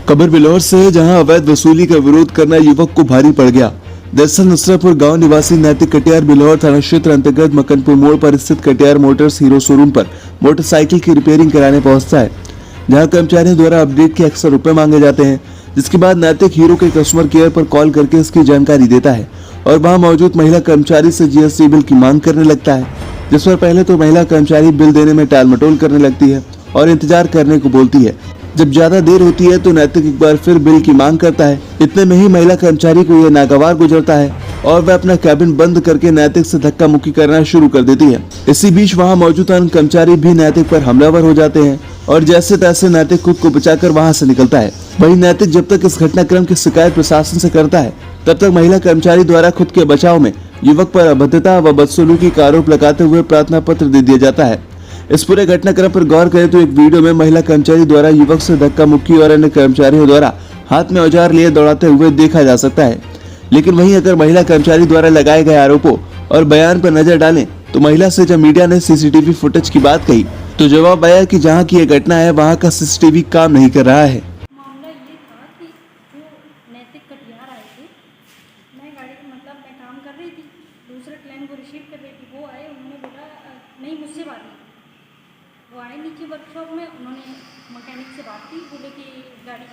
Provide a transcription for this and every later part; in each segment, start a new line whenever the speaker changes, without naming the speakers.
खबर बिलौर से है, जहां अवैध वसूली का विरोध करना युवक को भारी पड़ गया। दरअसल नसरापुर गांव निवासी नैतिक कटियार बिलौर थाना क्षेत्र अंतर्गत मकनपुर मोड़ पर स्थित कटियार मोटर्स हीरो शोरूम पर मोटरसाइकिल की रिपेयरिंग कराने पहुंचता है, जहां कर्मचारियों द्वारा अपडेट के अक्सर रुपए मांगे जाते हैं। जिसके बाद नैतिक हीरो के कस्टमर केयर पर कॉल करके इसकी जानकारी देता है और वहां मौजूद महिला कर्मचारी से जीएसटी बिल की मांग करने लगता है। जिस पर पहले तो महिला कर्मचारी बिल देने में टाल मटोल करने लगती है और इंतजार करने को बोलती है। जब ज्यादा देर होती है तो नैतिक एक बार फिर बिल की मांग करता है। इतने में ही महिला कर्मचारी को यह नागवार गुजरता है और वह अपना कैबिन बंद करके नैतिक से धक्का मुक्की करना शुरू कर देती है। इसी बीच वहां मौजूद अन्य कर्मचारी भी नैतिक पर हमलावर हो जाते हैं और जैसे तैसे नैतिक खुद को बचाकर वहां से निकलता है। वहीं नैतिक जब तक इस घटनाक्रम की शिकायत प्रशासन से करता है, तब तक महिला कर्मचारी द्वारा खुद के बचाव में युवक पर अभद्रता व बदसलूकी का आरोप लगाते हुए प्रार्थना पत्र दे दिया जाता है। इस पूरे घटनाक्रम पर गौर करें तो एक वीडियो में महिला कर्मचारी द्वारा युवक से धक्का मुक्की और अन्य कर्मचारियों द्वारा हाथ में औजार लिए दौड़ाते हुए देखा जा सकता है। लेकिन वहीं अगर महिला कर्मचारी द्वारा लगाए गए आरोपों और बयान पर नजर डालें तो महिला से जब मीडिया ने सीसीटीवी फुटेज की बात कही तो जवाब आया कि जहां की यह घटना है वहां का सीसीटीवी काम नहीं कर रहा है।
मामला ये था कि जो नैतिक कटियार आए थे, मैं गाड़ी मैं काम कर रही थी, दूसरे क्लाइंट को रिसीव कर रही थी। वो आए, उन्होंने बोला नहीं मुझसे बात नहीं। वो आए नीचे वर्कशॉप में, उन्होंने मैकेनिक से बात की, बोले कि गाड़ी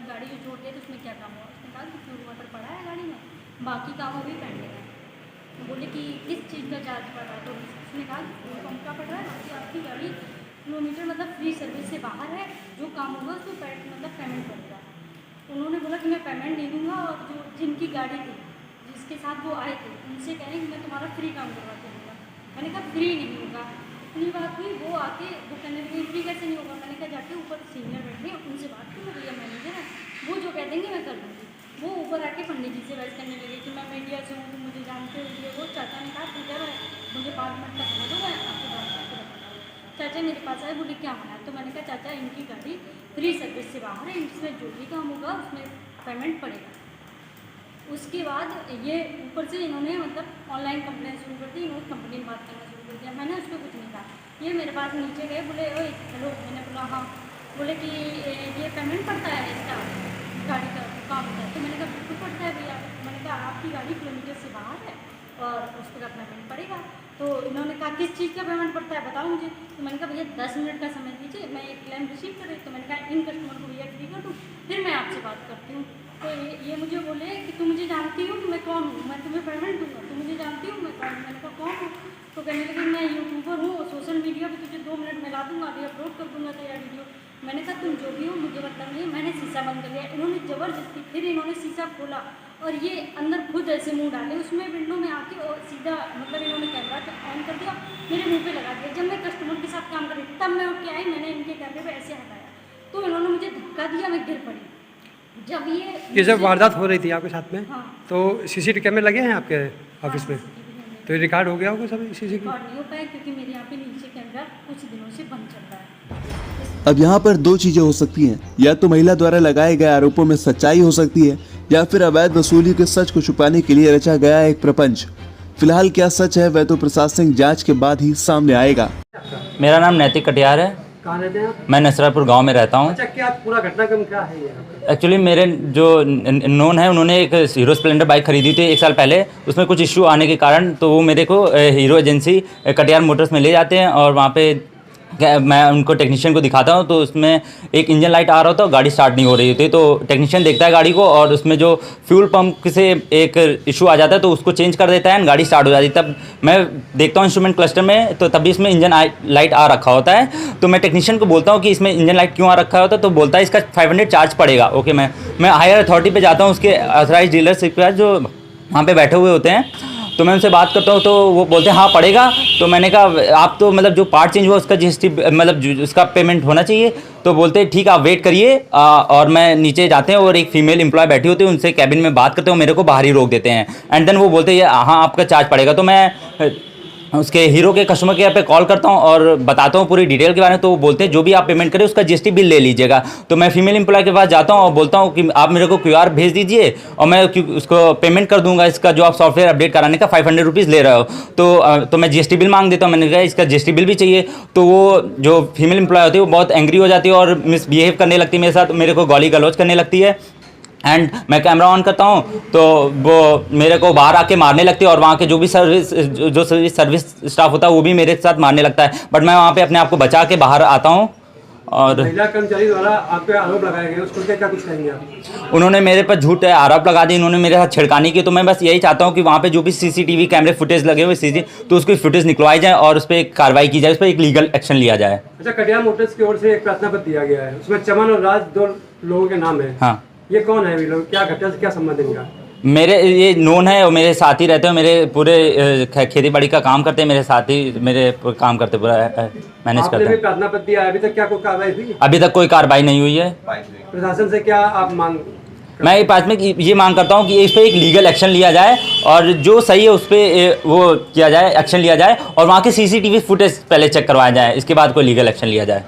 गाड़ी जो छोड़ दिया तो उसमें क्या काम हुआ। उसने कहा कि फ्यूल वाटर पड़ा है गाड़ी में, बाकी काम अभी पेंडिंग है। बोले कि किस चीज़ का चार्ज पड़ रहा है, तो उसने कहा फ्यूल पंप का पड़ रहा है, बाकी आपकी गाड़ी किलोमीटर फ्री सर्विस से बाहर है, जो काम होगा उसको पेमेंट पड़ेगा। उन्होंने बोला कि मैं पेमेंट नहीं दूंगा, और जो जिनकी गाड़ी थी जिसके साथ वो आए थे उनसे कहें कि मैं तुम्हारा फ्री काम करवा के दूँगा। मैंने कहा फ्री नहीं होगा। इतनी बात हुई, वो आके वो कहने लगे फ्री कैसे नहीं होगा। मैंने कहा जाके ऊपर सीनियर बैठे उनसे बात करो, भैया मैनेजर है, वो जो कह देंगे मैं कर दूँगी। वो ऊपर आके पंडित जी से बहस करने लगे कि मैं मीडिया से हूँ, मुझे जानते हो। ये वो चाचा ने कहा ठीक है, मुझे 5 मिनट तक समझ दो, मैं आपकी बात करके बताऊँ। चाचा मेरे पास आए, बोले क्या होना है। तो मैंने कहा चाचा इनकी गाड़ी फ्री सर्विस से बाहर है, इसमें जो भी काम होगा उसमें पेमेंट पड़ेगा। उसके बाद ये ऊपर से इन्होंने ऑनलाइन कंप्लेन शुरू कर दी, इन्होंने कंपनी में बात करना शुरू कर दिया। मैंने उस पर कुछ नहीं कहा। ये मेरे पास नीचे गए, बोले ओए हेलो। मैंने बोला हाँ। बोले कि ये पेमेंट पड़ता है इसका, गाड़ी का काम होता है। तो मैंने कहा बिल्कुल पड़ता है भैया। मैंने कहा आपकी गाड़ी किलोमीटर से बाहर है और उस पर पेमेंट पड़ेगा। तो इन्होंने कहा किस चीज़ का पेमेंट पड़ता है बताओ मुझे। तो मैंने कहा भैया 10 मिनट का समय दीजिए, मैं एक क्लेम रिसीव कर रही। तो मैंने कहा इन कस्टमर को भैया फ्री कर दूँ, फिर मैं आपसे बात करती हूँ। तो ये मुझे बोले कि तुम मुझे जानती हो कि मैं कौन हूँ, मैं तुम्हें पेमेंट दूँगा, तुम मुझे जानती हो मैं कौन हूँ। मैंने कहा कौन हूँ। तो कहने लगे मैं यूट्यूबर हूँ, सोशल मीडिया पर तुझे 2 मिनट में ला दूँगा, अभी अपलोड कर दूँगा तेरा वीडियो। मैंने कहा तुम जो भी हो मुझे मतलब नहीं। मैंने शीशा बंद कर लिया। इन्होंने ज़बरदस्ती फिर इन्होंने शीशा खोला और ये अंदर खुद ऐसे मुंह डाले उसमें विंडो में आके, और सीधा इन्होंने कैमरा ऑन कर दिया, मेरे मुंह पे लगा दिया। जब मैं कस्टमर के साथ काम कर रही तब मैं उठ के आई, मैंने इनके कैमरे पे ऐसे हटाया तो इन्होंने मुझे धक्का दिया, मैं गिर पड़ी। जब ये
जब वारदात हो रही थी आपके साथ में,
हाँ,
तो सीसीटीवी कैमरे लगे हैं आपके ऑफिस में? तो ये रिकॉर्ड हो गया होगा सब सीसीटीवी?
रिकॉर्ड नहीं हो पाया क्योंकि मेरे यहाँ पे नीचे कैमरा कुछ दिनों से बंद चल रहा है।
अब यहाँ पर दो चीजें हो सकती हैं, या तो महिला द्वारा लगाए गए आरोपों में सच्चाई हो सकती है या फिर अवैध वसूली के सच को छुपाने के लिए रचा गया एक प्रपंच। फिलहाल क्या सच है वह तो प्रशासनिक जांच के बाद ही सामने आएगा।
मेरा नाम नैतिक कटियार है।
कहाँ रहते हैं आप?
मैं नसरापुर गांव में रहता हूँ।
अच्छा, क्या पूरा घटनाक्रम क्या है यहाँ पे?
एक्चुअली मेरे जो नोन है उन्होंने एक हीरो स्प्लेंडर बाइक खरीदी थी 1 साल पहले। उसमें कुछ इशू आने के कारण तो वो मेरे को हीरो एजेंसी कटियार मोटर्स में ले जाते हैं और वहाँ पे मैं उनको टेक्नीशियन को दिखाता हूँ। तो उसमें एक इंजन लाइट आ रहा होता है, गाड़ी स्टार्ट नहीं हो रही होती। तो टेक्नीशियन देखता है गाड़ी को और उसमें जो फ्यूल पंप से एक इशू आ जाता है तो उसको चेंज कर देता है, गाड़ी स्टार्ट हो जाती है। तब मैं देखता हूँ इंस्ट्रूमेंट क्लस्टर में, तो तभी इसमें इंजन लाइट आ रखा होता है। तो मैं टेक्नीशियन को बोलता हूँ कि इसमें इंजन लाइट क्यों आ रखा होता है। तो बोलता है इसका 500 चार्ज पड़ेगा। ओके, मैं हायर अथॉरिटी पर जाता हूँ, उसके ऑथराइज डीलर्स के पास जो वहाँ पर बैठे हुए होते हैं। तो मैं उनसे बात करता हूँ तो वो बोलते हैं हाँ पड़ेगा। तो मैंने कहा आप तो जो पार्ट चेंज हुआ उसका जीएसटी उसका पेमेंट होना चाहिए। तो बोलते हैं ठीक आप वेट करिए। और मैं नीचे जाते हैं और एक फीमेल एम्प्लॉय बैठी होती है, उनसे कैबिन में बात करते हैं, मेरे को बाहर ही रोक देते हैं। एंड देन वो बोलते हैं हाँ आपका चार्ज पड़ेगा। तो मैं उसके हीरो के कस्टमर केयर पे कॉल करता हूँ और बताता हूँ पूरी डिटेल के बारे में, तो वो बोलते हैं जो भी आप पेमेंट करें उसका जीएसटी बिल ले लीजिएगा। तो मैं फीमेल एम्प्लॉय के पास जाता हूँ और बोलता हूँ कि आप मेरे को क्यूआर भेज दीजिए और मैं उसको पेमेंट कर दूंगा, इसका जो आप सॉफ्टवेयर अपडेट कराने का 500 रुपीज़ ले रहे हो। तो मैं जीएसटी बिल मांग देता हूँ, मैंने कहा इसका जीएसटी बिल भी चाहिए। तो वो जो फीमेल एम्प्लॉय होती है वो बहुत एंग्री हो जाती है और मिसबिहेव करने लगती है मेरे साथ, मेरे को गाली गलौज करने लगती है। एंड मैं कैमरा ऑन करता हूँ तो वो मेरे को बाहर आके मारने लगती है और वहाँ के जो भी सर्विस स्टाफ होता है वो भी मेरे साथ मारने लगता है। बट मैं वहाँ पे अपने आप को बचा के बाहर आता हूँ। और
महिला कर्मचारी द्वारा आप पे आरोप लगाए गए, उसको क्या कुछ कहेंगे आप?
उन्होंने मेरे पर झूठ आरोप लगा दिए, उन्होंने मेरे साथ छिड़कानी की। तो मैं बस यही चाहता हूँ कि वहाँ पे जो भी सीसीटीवी कैमरे फुटेज लगे हुए तो उसकी फुटेज निकलवाई जाए और उस पर एक कार्रवाई की जाए, उस पर एक लीगल एक्शन लिया जाए।
अच्छा, कटियार मोटर्स की ओर से एक प्रार्थना पत्र दिया गया है, उसमें चमन और राज 2 लोगों के नाम है।
हाँ,
ये कौन है? वे लोग क्या घटना से क्या संबंध है इनका?
मेरे ये नोन है और मेरे साथ ही रहते हैं, मेरे पूरे खेती बाड़ी का काम करते हैं, मेरे साथ ही मेरे काम करते पूरा मैनेज
आपने
करते
भी
हैं।
प्रार्थना पत्र दिया है, अभी तक क्या कोई कार्रवाई हुई?
अभी तक कोई कार्रवाई नहीं हुई है।
प्रशासन से क्या आप मांग?
मैं ये प्राथमिक ये मांग करता हूँ कि इस पर एक लीगल एक्शन लिया जाए और जो सही है उस पर वो किया जाए, एक्शन लिया जाए और वहाँ के सीसीटीवी फुटेज पहले चेक करवाया जाए, इसके बाद कोई लीगल एक्शन लिया जाए।